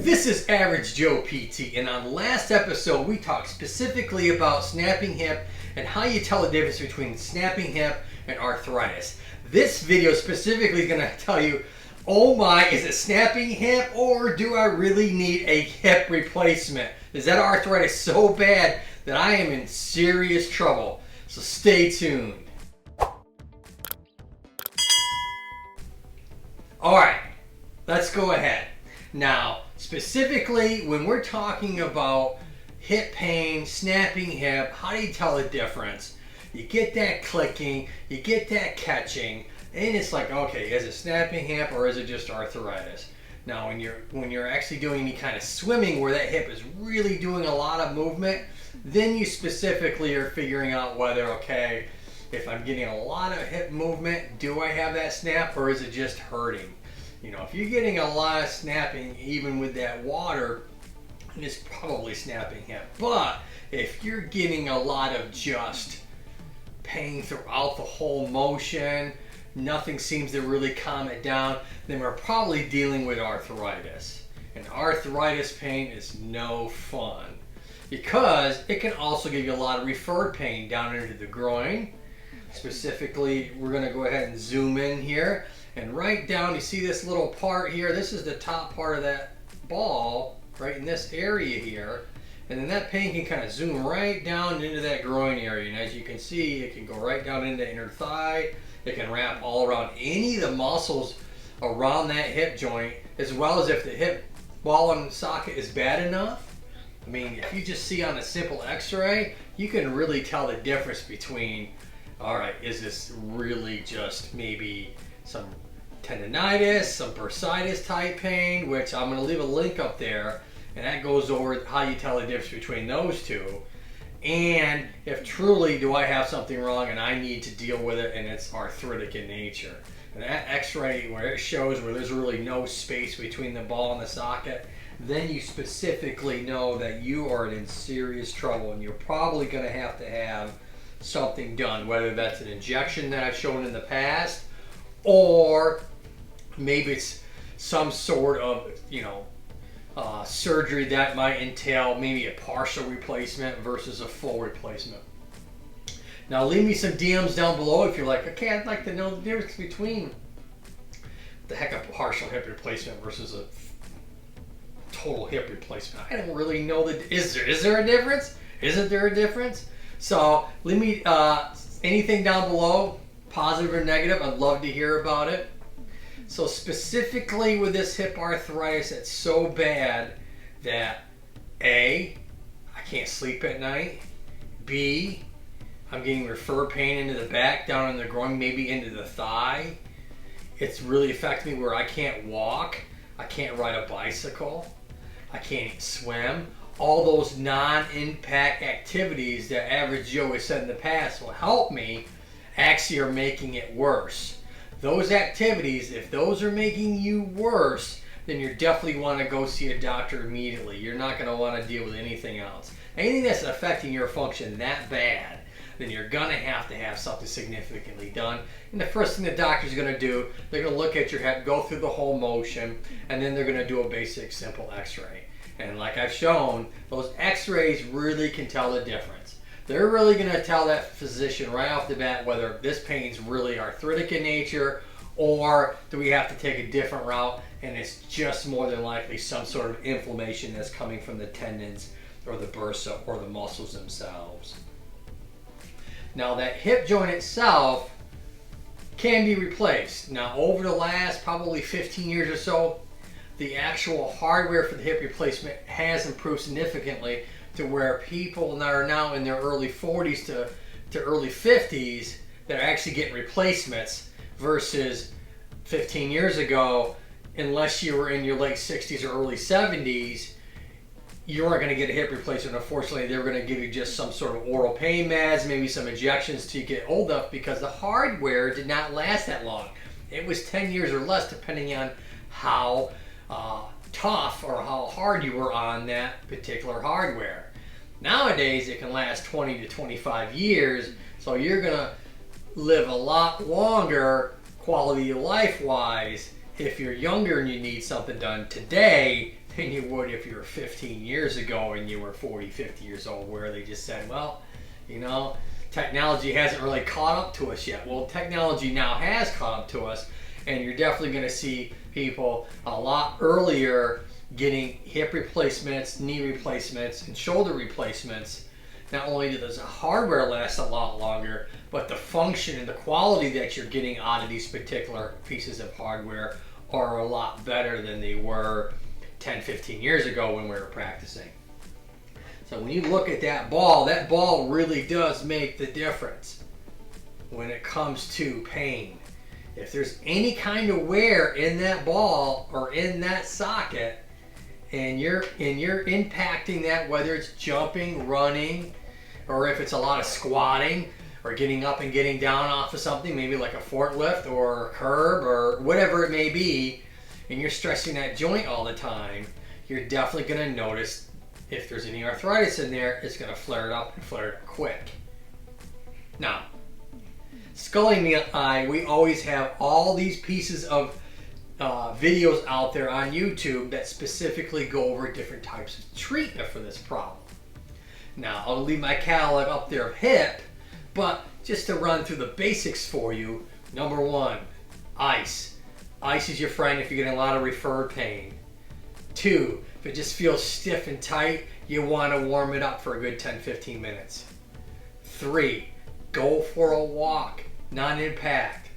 This is Average Joe PT, and on the last episode we talked specifically about snapping hip and how you tell the difference between snapping hip and arthritis. This video specifically is going to tell you, oh my, is it snapping hip or do I really need a hip replacement? Is that arthritis so bad that I am in serious trouble? So stay tuned. Alright, let's go ahead. Now, specifically when we're talking about hip pain, snapping hip, how do you tell the difference? You get that clicking, you get that catching, and it's like, okay, is it snapping hip or is it just arthritis? Now, when you're actually doing any kind of swimming where that hip is really doing a lot of movement, then you specifically are figuring out whether, okay, if I'm getting a lot of hip movement, do I have that snap or is it just hurting? You know, if you're getting a lot of snapping, even with that water, it's probably snapping hip. But if you're getting a lot of just pain throughout the whole motion, nothing seems to really calm it down, then we're probably dealing with arthritis. And arthritis pain is no fun because it can also give you a lot of referred pain down into the groin. Specifically, we're going to go ahead and zoom in here. And right down, you see this little part here, this is the top part of that ball, right in this area here. And then that pain can kind of zoom right down into that groin area. And as you can see, it can go right down into the inner thigh. It can wrap all around any of the muscles around that hip joint, as well as if the hip ball and socket is bad enough. I mean, if you just see on a simple x-ray, you can really tell the difference between, all right, is this really just maybe some tendonitis, some bursitis type pain, which I'm going to leave a link up there, and that goes over how you tell the difference between those two. And if truly do I have something wrong and I need to deal with it and it's arthritic in nature. And that x-ray where it shows where there's really no space between the ball and the socket, then you specifically know that you are in serious trouble and you're probably going to have something done, whether that's an injection that I've shown in the past, or maybe it's some sort of, surgery that might entail maybe a partial replacement versus a full replacement. Now leave me some DMs down below if you're like, okay, I'd like to know the difference between the heck of a partial hip replacement versus a total hip replacement. I don't really know is there a difference? Isn't there a difference? So leave me anything down below, positive or negative. I'd love to hear about it. So specifically with this hip arthritis, it's so bad that A, I can't sleep at night. B, I'm getting referred pain into the back, down in the groin, maybe into the thigh. It's really affecting me where I can't walk, I can't ride a bicycle, I can't swim. All those non-impact activities that Average Joe has said in the past will help me actually are making it worse. Those activities, if those are making you worse, then you definitely want to go see a doctor immediately. You're not going to want to deal with anything else. Anything that's affecting your function that bad, then you're going to have something significantly done. And the first thing the doctor's going to do, they're going to look at your head, go through the whole motion, and then they're going to do a basic simple x-ray. And like I've shown, those x-rays really can tell the difference. They're really going to tell that physician right off the bat whether this pain's really arthritic in nature or do we have to take a different route and it's just more than likely some sort of inflammation that's coming from the tendons or the bursa or the muscles themselves. Now that hip joint itself can be replaced. Now over the last probably 15 years or so, the actual hardware for the hip replacement has improved significantly to where people that are now in their early 40s to early 50s that are actually getting replacements versus 15 years ago, unless you were in your late 60s or early 70s, you weren't going to get a hip replacement. Unfortunately, they were going to give you just some sort of oral pain meds, maybe some injections to get old enough because the hardware did not last that long. It was 10 years or less depending on how tough or how hard you were on that particular hardware. Nowadays it can last 20 to 25 years, so you're gonna live a lot longer quality of life wise if you're younger and you need something done today than you would if you were 15 years ago and you were 40, 50 years old, where they just said, well, you know, technology hasn't really caught up to us yet. Well, technology now has caught up to us, and you're definitely going to see people a lot earlier getting hip replacements, knee replacements, and shoulder replacements. Not only does the hardware last a lot longer, but the function and the quality that you're getting out of these particular pieces of hardware are a lot better than they were 10, 15 years ago when we were practicing. So when you look at that ball really does make the difference when it comes to pain. If there's any kind of wear in that ball or in that socket, and you're impacting that, whether it's jumping, running, or if it's a lot of squatting or getting up and getting down off of something, maybe like a forklift or a curb or whatever it may be, and you're stressing that joint all the time, you're definitely going to notice if there's any arthritis in there, it's going to flare it up and flare it up quick. Now, Sculling the Eye, we always have all these pieces of videos out there on YouTube that specifically go over different types of treatment for this problem. Now, I'll leave my catalog up there of hip, but just to run through the basics for you, number one, ice. Ice is your friend if you're getting a lot of referred pain. 2, if it just feels stiff and tight, you want to warm it up for a good 10-15 minutes. 3, go for a walk, non-impact.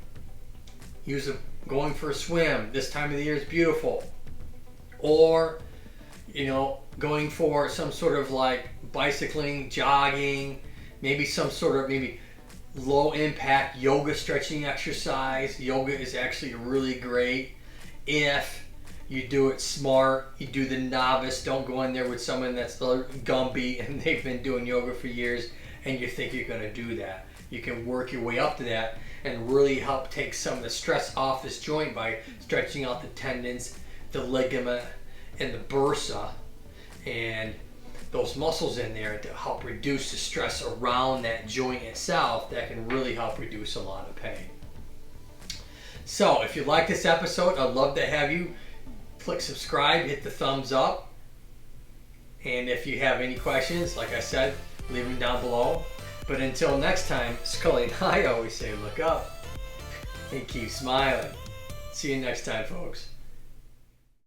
Going for a swim. This time of the year is beautiful. Or, you know, going for some sort of like bicycling, jogging, maybe some sort of maybe low impact yoga stretching exercise. Yoga is actually really great if you do it smart. You do the novice. Don't go in there with someone that's Gumby and they've been doing yoga for years and you think you're going to do that. You can work your way up to that and really help take some of the stress off this joint by stretching out the tendons, the ligament, and the bursa, and those muscles in there to help reduce the stress around that joint itself. That can really help reduce a lot of pain. So if you like this episode, I'd love to have you click subscribe, hit the thumbs up, and if you have any questions, like I said, leave them down below. But until next time, Scully and I always say look up and keep smiling. See you next time, folks.